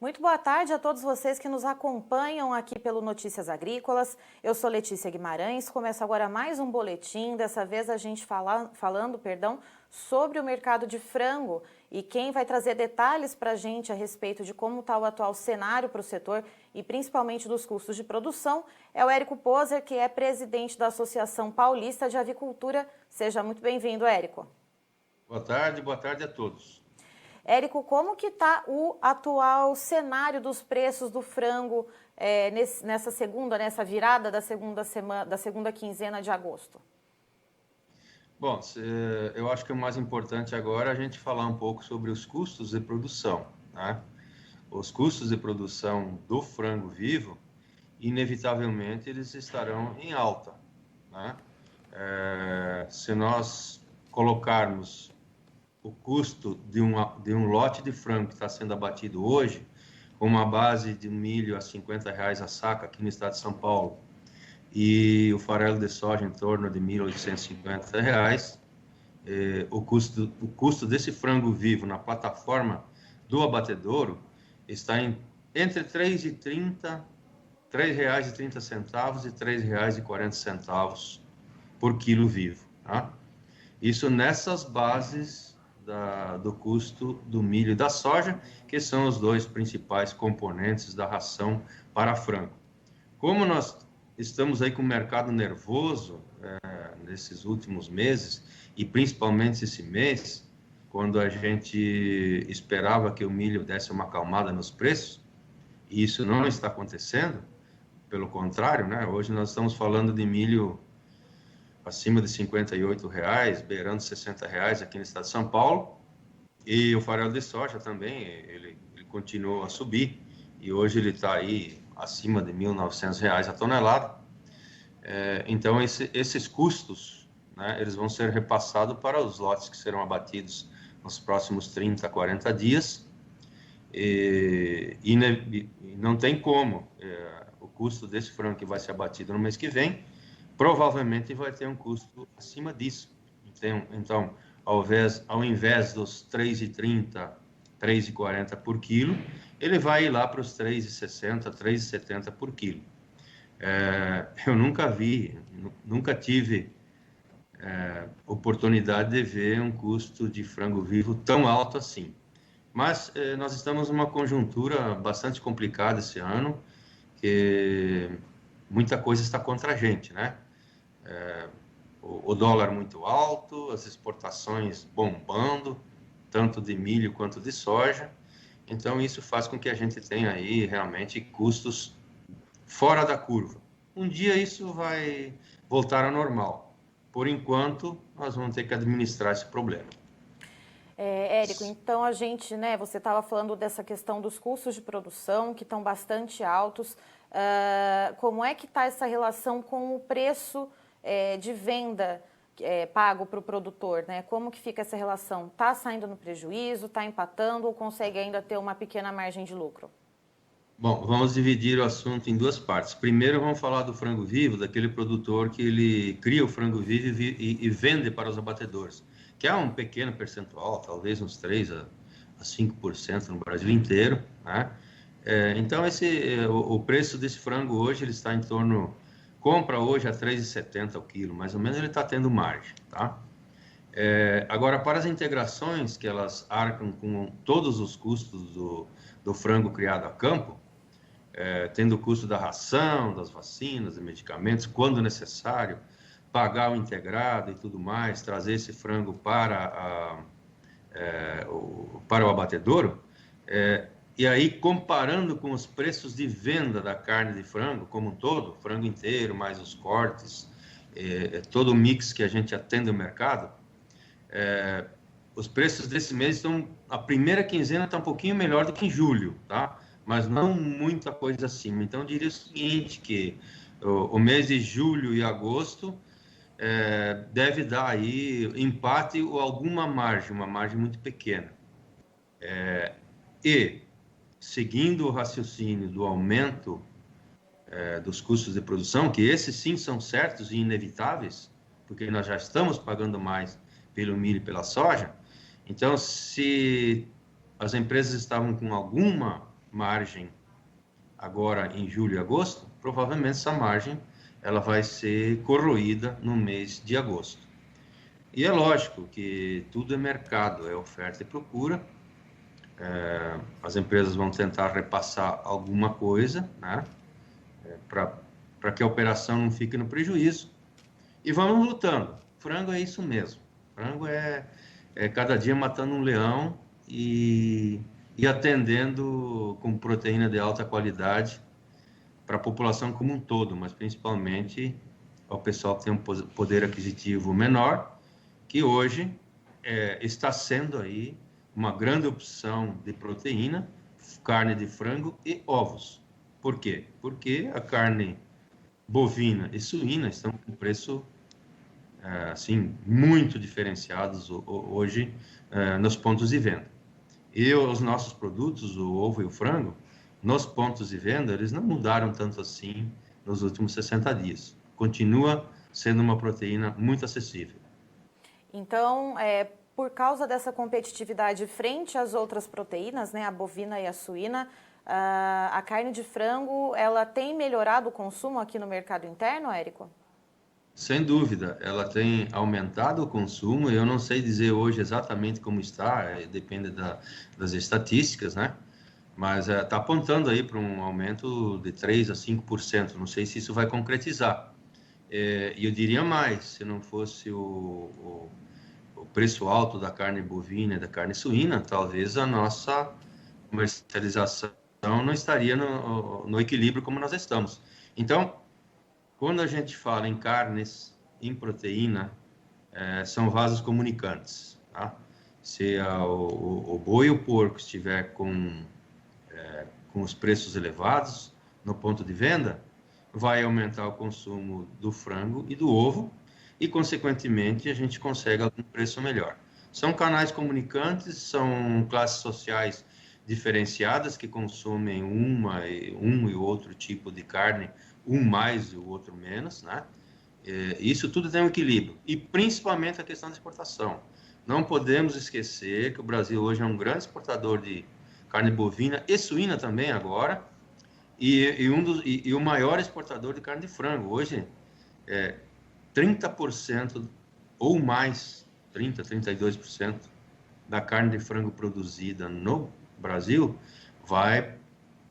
Muito boa tarde a todos vocês que nos acompanham aqui pelo Notícias Agrícolas. Eu sou Letícia Guimarães, começa agora mais um boletim, dessa vez a gente falando sobre o mercado de frango. E quem vai trazer detalhes para a gente a respeito de como está o atual cenário para o setor e principalmente dos custos de produção é o Érico Poser, que é presidente da Associação Paulista de Avicultura. Seja muito bem-vindo, Érico. Boa tarde a todos. Érico, como que está o atual cenário dos preços do frango nessa virada da segunda quinzena de agosto? Bom, eu acho que o mais importante agora é a gente falar um pouco sobre os custos de produção, né? Os custos de produção do frango vivo, inevitavelmente, eles estarão em alta, né? Se nós colocarmos o custo de um lote de frango que está sendo abatido hoje, com uma base de milho a R$50 a saca aqui no estado de São Paulo, e o farelo de soja em torno de R$1.850, o custo desse frango vivo na plataforma do abatedouro está entre R$3,30 e R$3,40 por quilo vivo, tá? Isso nessas bases do custo do milho e da soja, que são os dois principais componentes da ração para frango. Como nós estamos aí com o mercado nervoso nesses últimos meses, e principalmente esse mês, quando a gente esperava que o milho desse uma acalmada nos preços, e isso não está acontecendo, pelo contrário, né? Hoje nós estamos falando de milho acima de R$58, beirando R$60 aqui no estado de São Paulo, e o farelo de soja também, ele continuou a subir, e hoje ele está aí acima de R$1.900 a tonelada. Então, esses custos, né, eles vão ser repassados para os lotes que serão abatidos nos próximos 30, 40 dias, e não tem como, o custo desse frango que vai ser abatido no mês que vem, provavelmente vai ter um custo acima disso. Então, ao invés dos R$3,30, R$3,40 por quilo, ele vai ir lá para os R$3,60, R$3,70 por quilo. Eu nunca tive oportunidade de ver um custo de frango vivo tão alto assim. Mas nós estamos numa conjuntura bastante complicada esse ano, que muita coisa está contra a gente, né? O dólar muito alto, as exportações bombando, tanto de milho quanto de soja. Então, isso faz com que a gente tenha aí realmente custos fora da curva. Um dia isso vai voltar ao normal. Por enquanto, nós vamos ter que administrar esse problema. Érico, então você estava falando dessa questão dos custos de produção, que estão bastante altos. Como é que está essa relação com o preço de venda pago para o produtor, né? Como que fica essa relação? Está saindo no prejuízo, está empatando ou consegue ainda ter uma pequena margem de lucro? Bom, vamos dividir o assunto em duas partes. Primeiro, vamos falar do frango vivo, daquele produtor que ele cria o frango vivo e vende para os abatedores, que é um pequeno percentual, talvez uns 3 a 5% no Brasil inteiro, né? Então, o preço desse frango hoje, ele está em torno... Compra hoje a R$3,70 o quilo, mais ou menos ele está tendo margem, tá? Agora, para as integrações, que elas arcam com todos os custos do frango criado a campo, tendo o custo da ração, das vacinas, de medicamentos, quando necessário, pagar o integrado e tudo mais, trazer esse frango para o abatedouro, e aí comparando com os preços de venda da carne de frango como um todo, frango inteiro, mais os cortes, todo o mix que a gente atende no mercado, os preços desse mês a primeira quinzena está um pouquinho melhor do que em julho, tá? Mas não muita coisa acima. Então, eu diria o seguinte, que o mês de julho e agosto deve dar aí empate ou alguma margem, uma margem muito pequena. E, seguindo o raciocínio do aumento dos custos de produção, que esses sim são certos e inevitáveis, porque nós já estamos pagando mais pelo milho e pela soja, então, se as empresas estavam com alguma margem agora em julho e agosto, provavelmente essa margem ela vai ser corroída no mês de agosto. E é lógico que tudo é mercado, é oferta e procura. As empresas vão tentar repassar alguma coisa, né, para que a operação não fique no prejuízo. E vamos lutando. Frango é isso mesmo. Frango é cada dia matando um leão e atendendo com proteína de alta qualidade para a população como um todo, mas principalmente ao pessoal que tem um poder aquisitivo menor, que hoje está sendo aí uma grande opção de proteína, carne de frango e ovos. Por quê? Porque a carne bovina e suína estão com preço assim muito diferenciados hoje nos pontos de venda. E os nossos produtos, o ovo e o frango, nos pontos de venda, eles não mudaram tanto assim nos últimos 60 dias. Continua sendo uma proteína muito acessível. Então, por causa dessa competitividade frente às outras proteínas, né, a bovina e a suína, a carne de frango, ela tem melhorado o consumo aqui no mercado interno, Érico? Sem dúvida, ela tem aumentado o consumo. Eu não sei dizer hoje exatamente como está, depende das estatísticas, né? Mas está apontando aí para um aumento de 3 a 5%. Não sei se isso vai concretizar. E eu diria mais, se não fosse o preço alto da carne bovina e da carne suína, talvez a nossa comercialização não estaria no equilíbrio como nós estamos. Então, quando a gente fala em carnes, em proteína, são vasos comunicantes. Tá? Se o boi e o porco estiver com os preços elevados no ponto de venda, vai aumentar o consumo do frango e do ovo e, consequentemente, a gente consegue algum preço melhor. São canais comunicantes, são classes sociais diferenciadas que consomem um e outro tipo de carne, um mais e o outro menos, né? Isso tudo tem um equilíbrio, e principalmente a questão da exportação. Não podemos esquecer que o Brasil hoje é um grande exportador de carne bovina e suína também agora, e o maior exportador de carne de frango. Hoje, 30% ou mais, 32% da carne de frango produzida no Brasil vai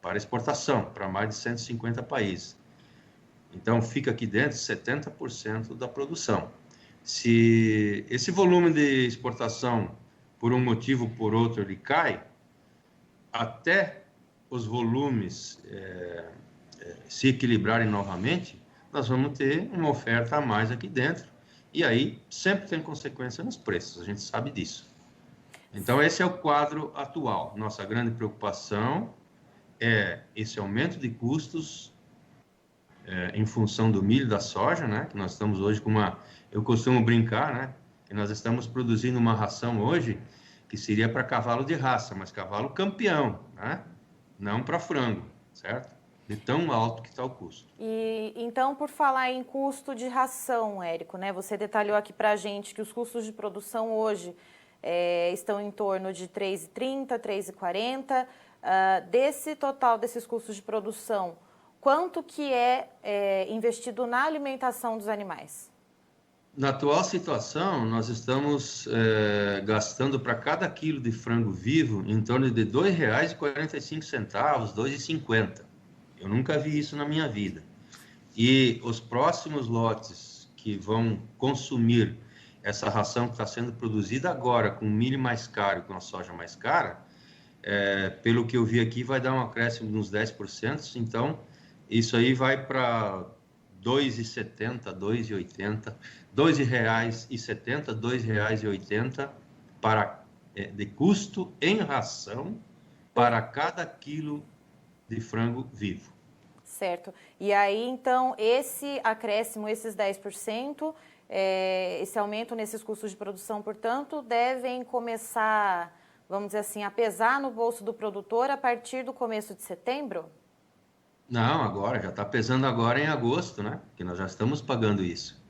para exportação, para mais de 150 países. Então, fica aqui dentro 70% da produção. Se esse volume de exportação, por um motivo ou por outro, ele cai, até os volumes se equilibrarem novamente, nós vamos ter uma oferta a mais aqui dentro. E aí sempre tem consequência nos preços, a gente sabe disso. Então, esse é o quadro atual. Nossa grande preocupação é esse aumento de custos em função do milho e da soja, né? Que nós estamos hoje com eu costumo brincar, né? Que nós estamos produzindo uma ração hoje que seria para cavalo de raça, mas cavalo campeão, né? Não para frango, certo? De tão alto que está o custo. E então, por falar em custo de ração, Érico, né? Você detalhou aqui para a gente que os custos de produção hoje estão em torno de R$ 3,30, R$ 3,40. Desse total desses custos de produção, quanto que é investido na alimentação dos animais? Na atual situação, nós estamos gastando para cada quilo de frango vivo em torno de R$ 2,45, R$ 2,50. Eu nunca vi isso na minha vida. E os próximos lotes que vão consumir essa ração que está sendo produzida agora, com milho mais caro, com a soja mais cara, pelo que eu vi aqui, vai dar um acréscimo de uns 10%. Então, isso aí vai para R$ 2,70, R$ 2,80, R$ 2,70, R$ 2,80 de custo em ração para cada quilo de frango vivo. Certo. E aí, então, esse acréscimo, esses 10%, esse aumento nesses custos de produção, portanto, devem começar, vamos dizer assim, a pesar no bolso do produtor a partir do começo de setembro? Não, agora, já está pesando agora em agosto, né? Que nós já estamos pagando isso.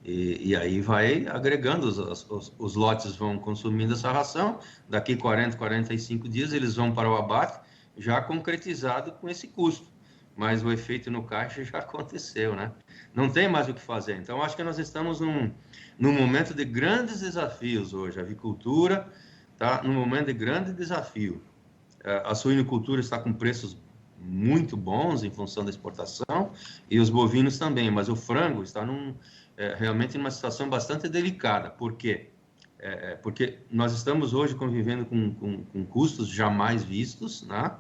E aí vai agregando, os lotes vão consumindo essa ração, daqui 40, 45 dias eles vão para o abate, já concretizado com esse custo, mas o efeito no caixa já aconteceu, né? Não tem mais o que fazer. Então, acho que nós estamos num momento de grandes desafios hoje. A avicultura está num momento de grande desafio. A suinocultura está com preços muito bons em função da exportação e os bovinos também, mas o frango está realmente numa situação bastante delicada. Por quê? Porque nós estamos hoje convivendo com custos jamais vistos, né?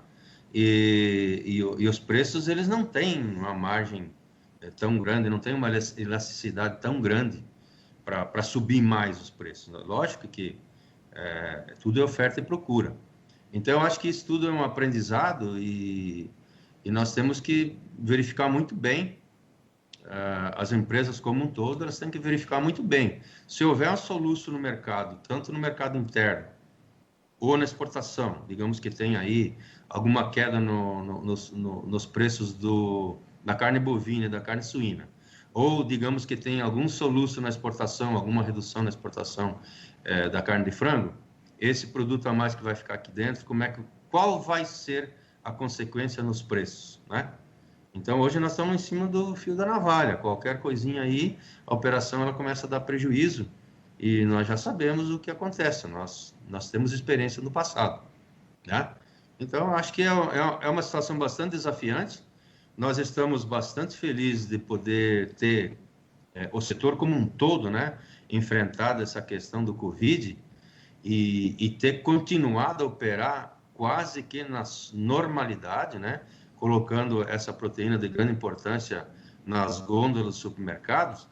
E os preços, eles não têm uma margem tão grande, não tem uma elasticidade tão grande para subir mais os preços. Lógico que tudo é oferta e procura. Então, eu acho que isso tudo é um aprendizado e nós temos que verificar muito bem, as empresas como um todo, elas têm que verificar muito bem. Se houver um soluço no mercado, tanto no mercado interno ou na exportação, digamos que tem aí alguma queda nos preços da carne bovina e da carne suína, ou digamos que tem algum soluço na exportação, alguma redução na exportação da carne de frango, esse produto a mais que vai ficar aqui dentro, qual vai ser a consequência nos preços, né? Então, hoje nós estamos em cima do fio da navalha. Qualquer coisinha aí, a operação ela começa a dar prejuízo e nós já sabemos o que acontece. Nós temos experiência no passado, né? Então, acho que é uma situação bastante desafiante. Nós estamos bastante felizes de poder ter o setor como um todo, né, enfrentado essa questão do Covid e ter continuado a operar quase que na normalidade, né, colocando essa proteína de grande importância nas gôndolas dos supermercados,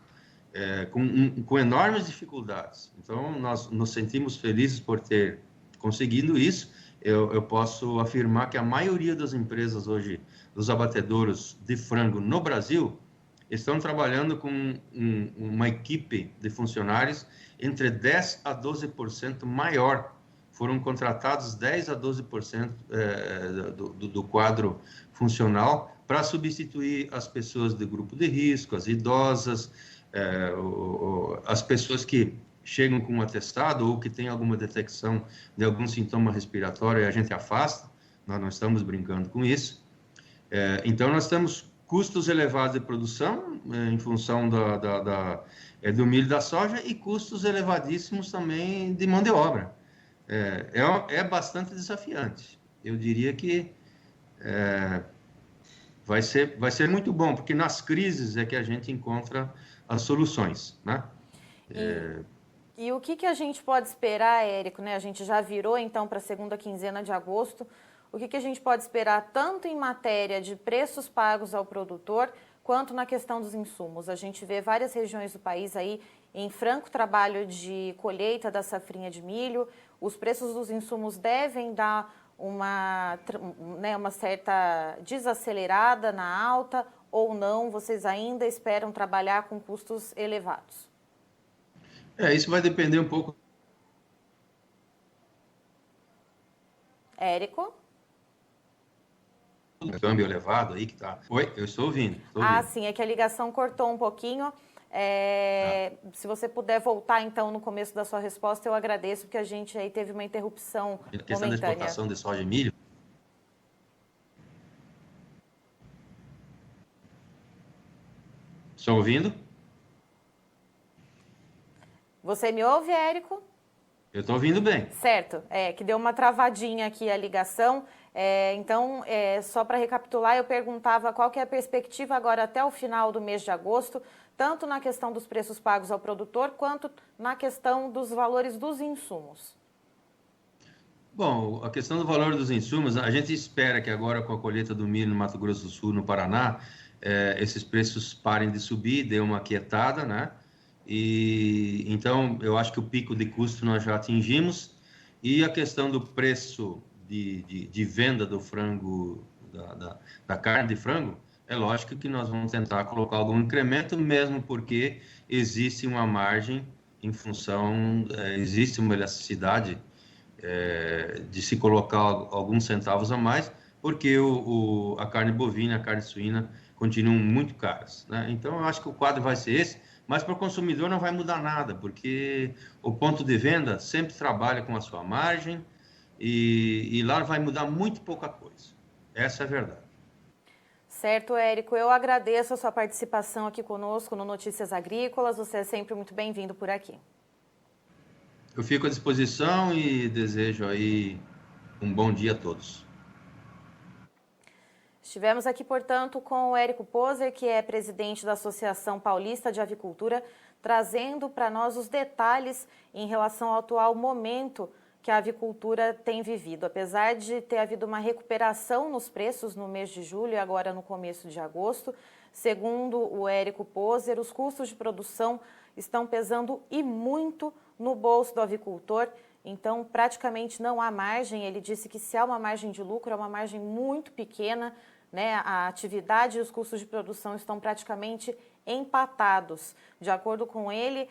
com enormes dificuldades. Então, nós nos sentimos felizes por ter conseguido isso. Eu posso afirmar que a maioria das empresas hoje, dos abatedouros de frango no Brasil, estão trabalhando com uma equipe de funcionários entre 10% a 12% maior. Foram contratados 10% a 12% do quadro funcional para substituir as pessoas de grupo de risco, as idosas, as pessoas que chegam com um atestado ou que têm alguma detecção de algum sintoma respiratório e a gente afasta. Nós não estamos brincando com isso. Então, nós temos custos elevados de produção em função do milho e da soja e custos elevadíssimos também de mão de obra. É bastante desafiante. Eu diria que vai ser muito bom, porque nas crises é que a gente encontra as soluções, né? E o que a gente pode esperar, Érico, né? A gente já virou, então, para a segunda quinzena de agosto. O que a gente pode esperar tanto em matéria de preços pagos ao produtor, quanto na questão dos insumos? A gente vê várias regiões do país aí em franco trabalho de colheita da safrinha de milho. Os preços dos insumos devem dar uma certa desacelerada na alta ou não? Vocês ainda esperam trabalhar com custos elevados? Isso vai depender um pouco. Érico? Câmbio elevado aí que tá. Oi, eu estou ouvindo. Sim, é que a ligação cortou um pouquinho. Se você puder voltar, então, no começo da sua resposta, eu agradeço, porque a gente aí teve uma interrupção momentânea. A questão da exportação de soja e milho. Estão ouvindo? Você me ouve, Érico? Eu estou ouvindo bem. Certo, que deu uma travadinha aqui a ligação. Então, só para recapitular, eu perguntava qual que é a perspectiva agora até o final do mês de agosto, tanto na questão dos preços pagos ao produtor, quanto na questão dos valores dos insumos. Bom, a questão do valor dos insumos, a gente espera que agora com a colheita do milho no Mato Grosso do Sul, no Paraná, esses preços parem de subir, dê uma aquietada, né? E então eu acho que o pico de custo nós já atingimos, e a questão do preço de venda do frango, da carne de frango, é lógico que nós vamos tentar colocar algum incremento, mesmo porque existe uma margem em função, existe uma elasticidade de se colocar alguns centavos a mais, porque a carne bovina, a carne suína continuam muito caras, né? Então eu acho que o quadro vai ser esse, mas para o consumidor não vai mudar nada, porque o ponto de venda sempre trabalha com a sua margem e lá vai mudar muito pouca coisa. Essa é a verdade. Certo, Érico. Eu agradeço a sua participação aqui conosco no Notícias Agrícolas. Você é sempre muito bem-vindo por aqui. Eu fico à disposição e desejo aí um bom dia a todos. Estivemos aqui, portanto, com o Érico Poser, que é presidente da Associação Paulista de Avicultura, trazendo para nós os detalhes em relação ao atual momento que a avicultura tem vivido. Apesar de ter havido uma recuperação nos preços no mês de julho e agora no começo de agosto, segundo o Érico Poser, os custos de produção estão pesando e muito no bolso do avicultor. Então, praticamente não há margem. Ele disse que se há uma margem de lucro, é uma margem muito pequena, né? A atividade e os custos de produção estão praticamente empatados. De acordo com ele,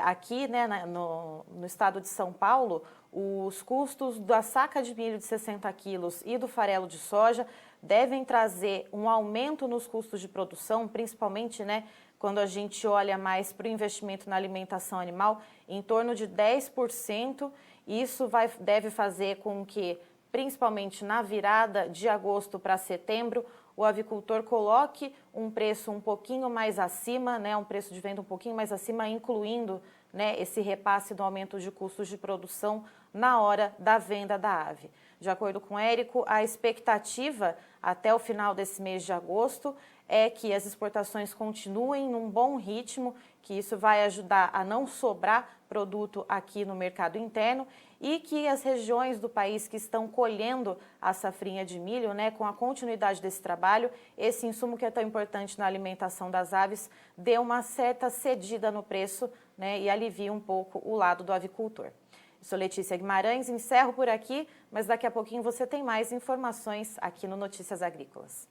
aqui, né, no estado de São Paulo, os custos da saca de milho de 60 quilos e do farelo de soja devem trazer um aumento nos custos de produção, principalmente, né, quando a gente olha mais para o investimento na alimentação animal, em torno de 10%. Isso deve fazer com que, principalmente na virada de agosto para setembro, o avicultor coloque um preço um pouquinho mais acima, né, um preço de venda um pouquinho mais acima, incluindo, né, esse repasse do aumento de custos de produção na hora da venda da ave. De acordo com o Érico, a expectativa até o final desse mês de agosto é que as exportações continuem num bom ritmo, que isso vai ajudar a não sobrar produto aqui no mercado interno e que as regiões do país que estão colhendo a safrinha de milho, né, com a continuidade desse trabalho, esse insumo que é tão importante na alimentação das aves, dê uma certa cedida no preço, né, e alivie um pouco o lado do avicultor. Eu sou Letícia Guimarães, encerro por aqui, mas daqui a pouquinho você tem mais informações aqui no Notícias Agrícolas.